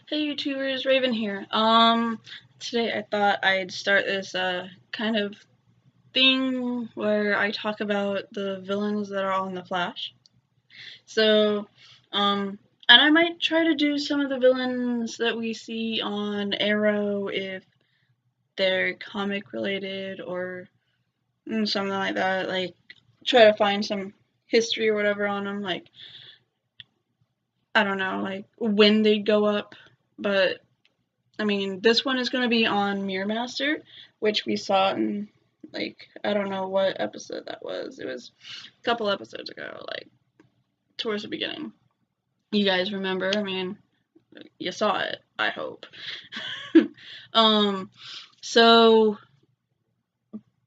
Hey YouTubers, Raven here. Today I thought I'd start this kind of thing where I talk about the villains that are on The Flash. So, and I might try to do some of the villains that we see on Arrow if they're comic related or something like that. Like, try to find some history or whatever on them. Like, I don't know, like when they'd go up, but I mean, this one is going to be on Mirror Master, which we saw in, like, I don't know what episode that was. It was a couple episodes ago, like, towards the beginning. You guys remember? I mean, you saw it, I hope. um, so,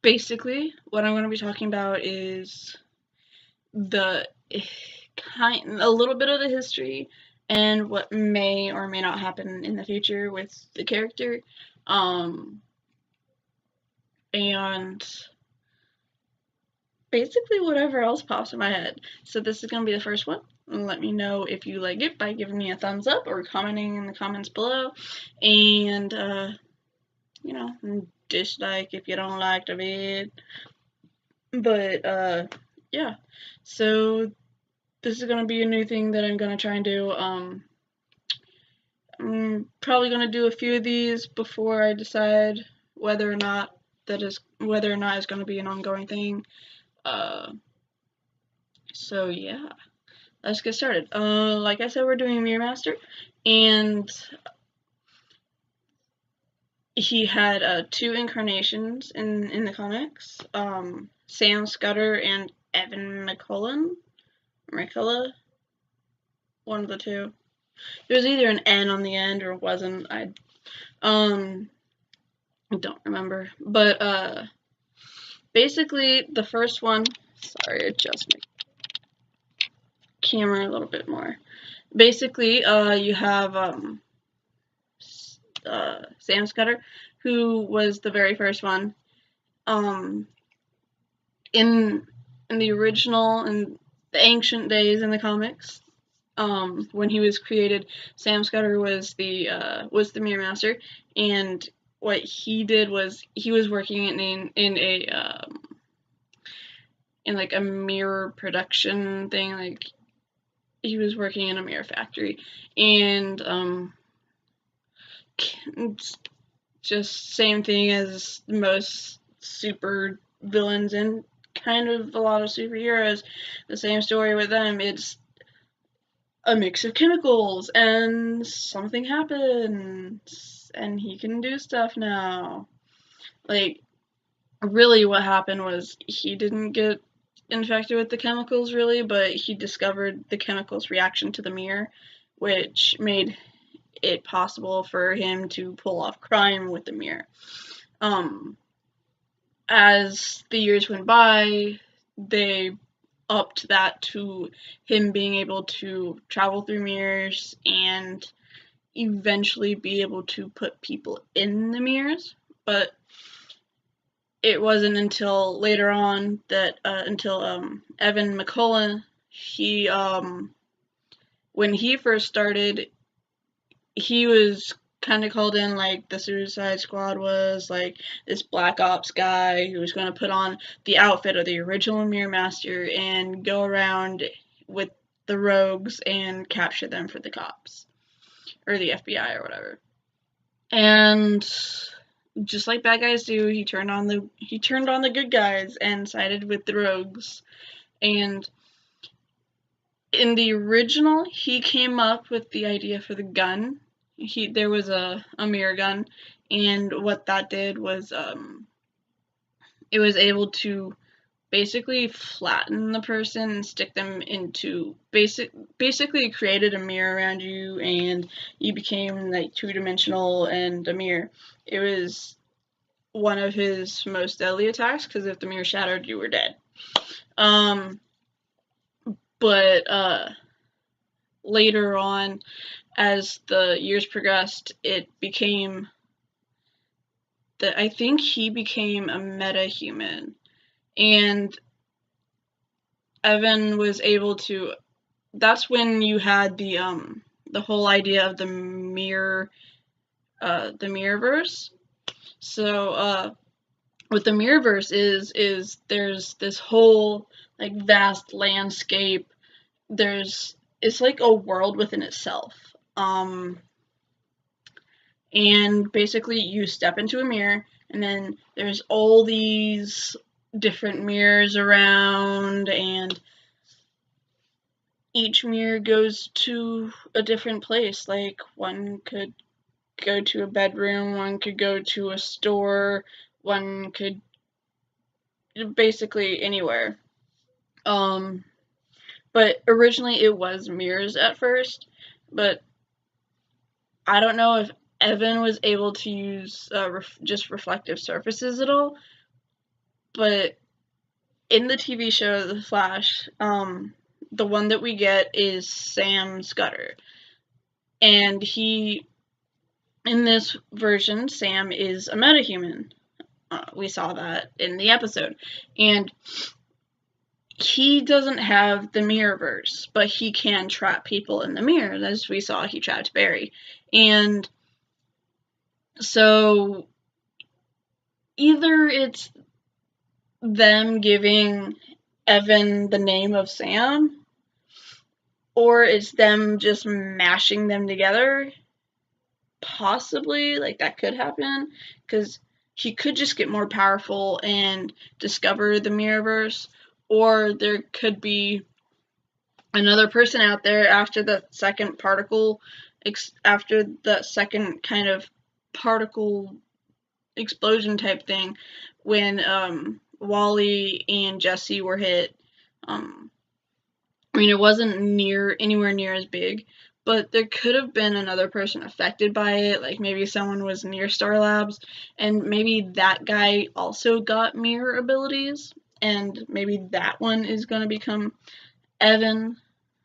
basically, what I'm going to be talking about is the a little bit of the history and what may or may not happen in the future with the character. And basically whatever else pops in my head. So this is going to be the first one. Let me know if you like it by giving me a thumbs up or commenting in the comments below. And, dislike if you don't like the vid. But, yeah. So this is going to be a new thing that I'm going to try and do. I'm probably going to do a few of these before I decide whether or not it's going to be an ongoing thing. So yeah, let's get started. Like I said, we're doing Mirror Master, and he had two incarnations in the comics. Sam Scudder and Evan McCullough, one of the two. There was either an N on the end or it wasn't. I don't remember, but basically the first one. Sorry, adjust my camera a little bit more. Basically, you have Sam Scudder, who was the very first one. In the original and the ancient days in the comics, when he was created, Sam Scudder was the Mirror Master, and what he did was he was working in like a mirror production thing, like he was working in a mirror factory, and just same thing as most super villains and kind of a lot of superheroes. The same story with them. It's a mix of chemicals and something happens and he can do stuff now. Like, really what happened was he didn't get infected with the chemicals really, but he discovered the chemicals reaction to the mirror, which made it possible for him to pull off crime with the mirror. As the years went by, they upped that to him being able to travel through mirrors and eventually be able to put people in the mirrors. But it wasn't until later on that until Evan McCullough, he when he first started, he was kind of called in like the Suicide Squad was, like this Black Ops guy who was going to put on the outfit of the original Mirror Master and go around with the rogues and capture them for the cops or the FBI or whatever. And just like bad guys do, he turned on the good guys and sided with the rogues. And in the original, he came up with the idea for the gun. There was a mirror gun, and what that did was it was able to basically flatten the person and stick them into basically created a mirror around you, and you became like two-dimensional and a mirror. It was one of his most deadly attacks because if the mirror shattered, you were dead. But later on, as the years progressed, it became that I think he became a meta-human, and Evan was able to. That's when you had the whole idea of the Mirrorverse. So what the Mirrorverse is there's this whole like vast landscape. It's like a world within itself. And basically you step into a mirror, and then there's all these different mirrors around, and each mirror goes to a different place. Like, one could go to a bedroom, one could go to a store, one could basically anywhere. But originally it was mirrors at first, but I don't know if Evan was able to use just reflective surfaces at all, but in the TV show The Flash, the one that we get is Sam Scudder, and in this version, Sam is a metahuman. We saw that in the episode, and he doesn't have the Mirrorverse, but he can trap people in the mirror, as we saw he trapped Barry. And so either it's them giving Evan the name of Sam, or it's them just mashing them together. Possibly, like, that could happen, because he could just get more powerful and discover the Mirrorverse, or there could be another person out there after the second kind of particle explosion type thing, when Wally and Jesse were hit. It wasn't anywhere near as big, but there could have been another person affected by it, like maybe someone was near Star Labs, and maybe that guy also got mirror abilities, and maybe that one is going to become Evan.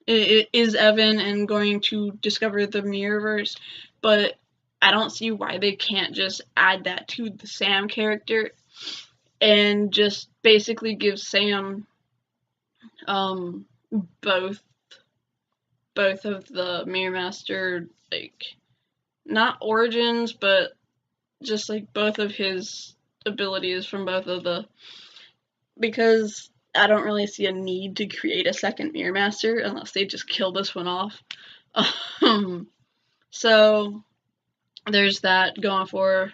It is Evan and going to discover the Mirrorverse, but I don't see why they can't just add that to the Sam character and just basically give Sam both of the Mirror Master, like, not origins, but just like both of his abilities from both of the, because I don't really see a need to create a second Mirror Master unless they just kill this one off. So there's that going for.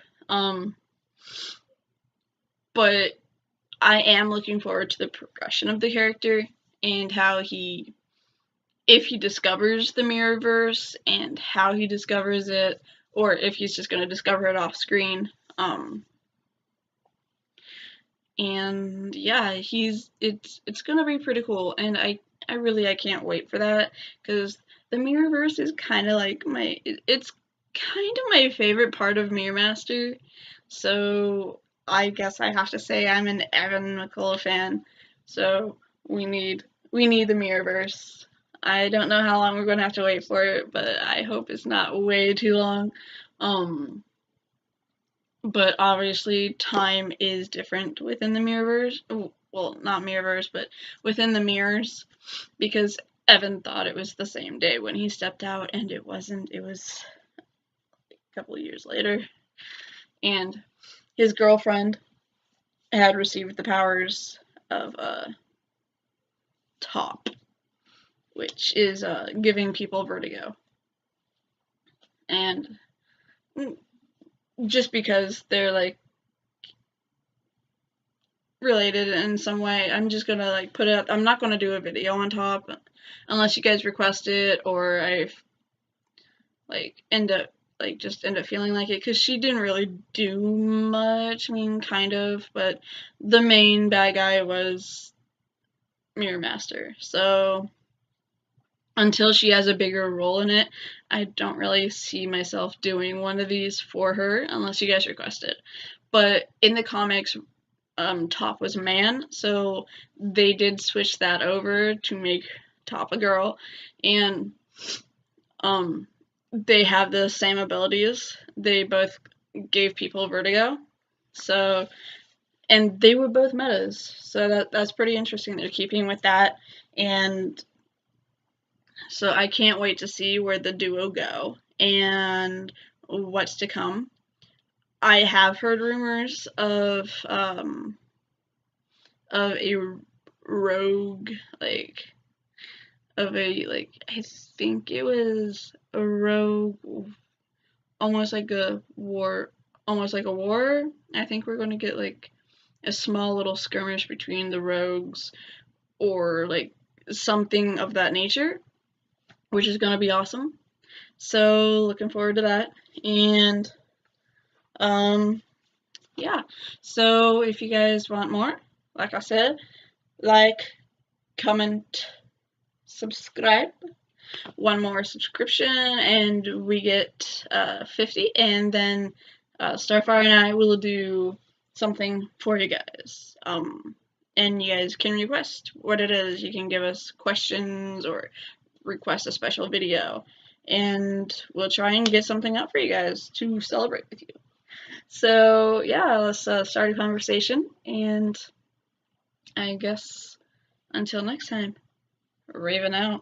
But I am looking forward to the progression of the character and how if he discovers the Mirrorverse and how he discovers it, or if he's just going to discover it off screen. And yeah, it's gonna be pretty cool, and I can't wait for that, because the Mirrorverse is kind of like it's kind of my favorite part of Mirror Master, so I guess I have to say I'm an Evan McCullough fan. So we need the Mirrorverse. I don't know how long we're gonna have to wait for it, but I hope it's not way too long. But obviously time is different within the Mirrorverse. Well, not Mirrorverse, but within the mirrors, because Evan thought it was the same day when he stepped out, and it wasn't. It was a couple of years later. And his girlfriend had received the powers of Top, which is giving people vertigo. And just because they're like related in some way, I'm just gonna like put it up. I'm not gonna do a video on Top unless you guys request it, or I end up feeling like it, because she didn't really do much. I mean, kind of, but the main bad guy was Mirror Master. So until she has a bigger role in it, I don't really see myself doing one of these for her unless you guys request it. But in the comics, Top was a man, so they did switch that over to make Top a girl, and they have the same abilities. They both gave people vertigo, so, and they were both metas, so that's pretty interesting. They're keeping with that, and So I can't wait to see where the duo go and what's to come. I have heard rumors of a rogue, like of a like I think it was a rogue, almost like a war, almost like a war. I think we're going to get like a small little skirmish between the rogues or like something of that nature, which is going to be awesome. So looking forward to that. And um yeah. So if you guys want more, like I said, like, comment, subscribe. One more subscription and we get 50, and then Starfire and I will do something for you guys. And you guys can request what it is. You can give us questions or request a special video, and we'll try and get something up for you guys to celebrate with you. So yeah, let's start a conversation, and I guess until next time, Raven out.